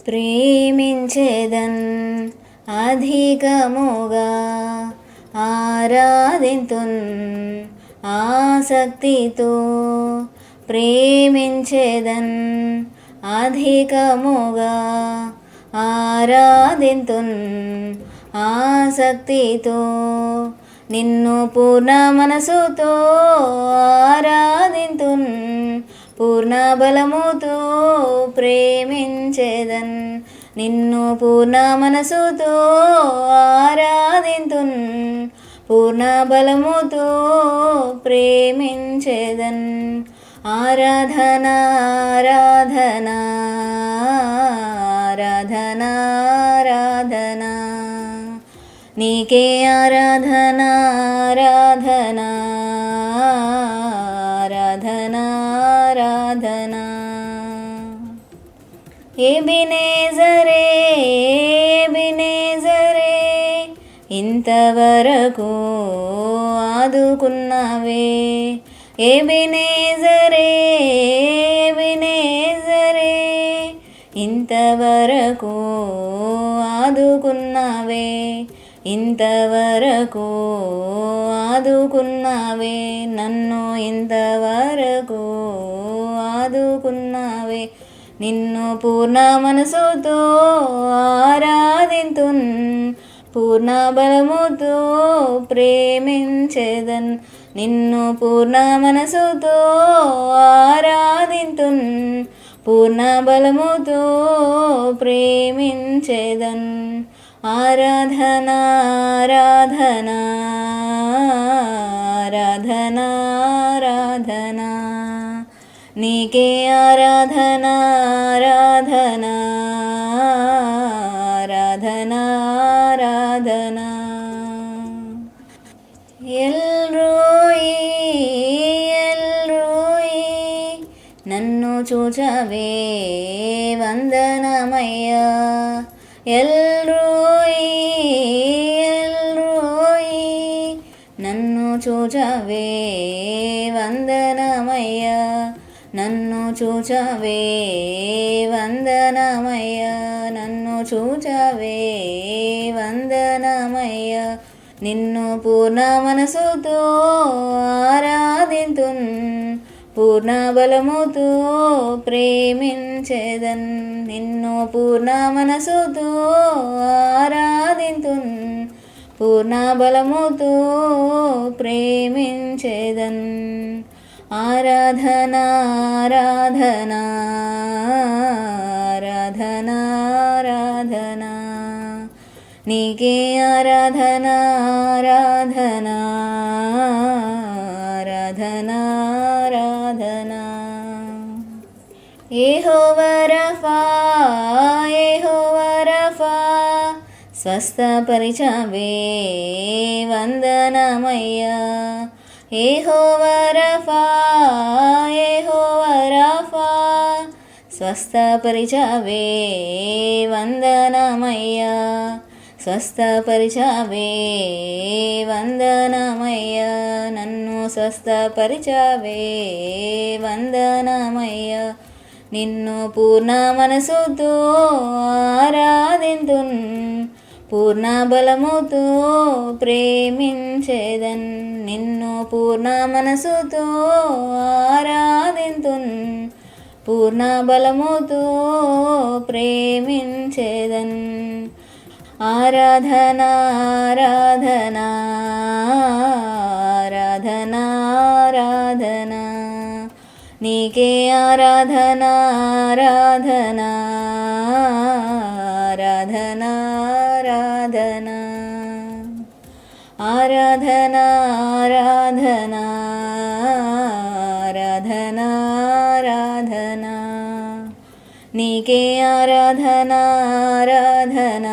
ప్రేమించేదన్ అధికముగా ఆరాధింతున్ ఆసక్తితో ప్రేమించేదన్ అధికముగా ఆరాధింతున్ ఆసక్తితో నిన్ను పూర్ణ మనసుతో ఆరాధింతున్ పూర్ణ బలముతో ప్రేమించేదన్ నిన్ను పూర్ణ మనసుతో ఆరాధింతున్ పూర్ణ బలముతో ప్రేమించేదన్ ఆరాధన ఆరాధన ఆరాధన ఆరాధన నీకే ఆరాధన ఆరాధన ఆరాధన ఆరాధన ఎబినేజరే ఎబినేజరే ఇంతవరకు ఆదుకున్నావే ఎబినేజరే ఎబినేజరే ఇంతవరకు ఆదుకున్నావే ఇంతవరకు ఆదుకున్నావే నన్ను ఇంతవరకు ఆదుకున్నావే నిన్ను పూర్ణ మనసుతో ఆరాధింతున్ పూర్ణ బలముతో ప్రేమించేదన్ నిన్ను పూర్ణ మనసుతో ఆరాధింతున్ పూర్ణ బలముతో ప్రేమించేదన్ ఆరాధన ఆరాధన ఆరాధన ఆరాధన నీకే ఆరాధన ఆరాధన ఆరాధన ఆరాధన ఎల్రోయి ఎల్రోయి నన్ను చూచవే వందనమయ్యా ఎల్రోయి ఎల్రోయి నన్ను చూచవే వందనమయ్యా నన్ను చూచవే వందనమయ్యా నన్ను చూచవే వందనమయ్యా నిన్ను పూర్ణ మనసుతో ఆరాధింతున్ పూర్ణ బలముతో ప్రేమించేదన్ నిన్ను పూర్ణ మనసుతో ఆరాధింతున్ పూర్ణ బలముతో ప్రేమించేదన్ ఆరాధన ఆరాధన ఆరాధన ఆరాధన నీకే ఆరాధన ఆరాధన ఆరాధన ఆరాధన యెహోవా రఫా యెహోవా రఫా స్వస్థపరిచావే వందనమయ్యా యెహోవా రఫా యెహోవా రఫా స్వస్థపరిచావే వందనమయ్యా స్వస్థపరిచావే వందనమయ్యా నన్ను స్వస్థపరిచావే వందనమయ్యా నిన్ను పూర్ణ మనసుతో ఆరాధింతున్ పూర్ణ బలముతో ప్రేమించేదన్ నిన్ను పూర్ణ మనసుతో ఆరాధింతున్ పూర్ణ బలముతో ప్రేమించేదన్ ఆరాధన ఆరాధన ఆరాధన ఆరాధన నీకే ఆరాధన ఆరాధన ఆరాధన ఆరాధన ఆరాధన ఆరాధన ఆరాధన ఆరాధన నీకే ఆరాధన ఆరాధన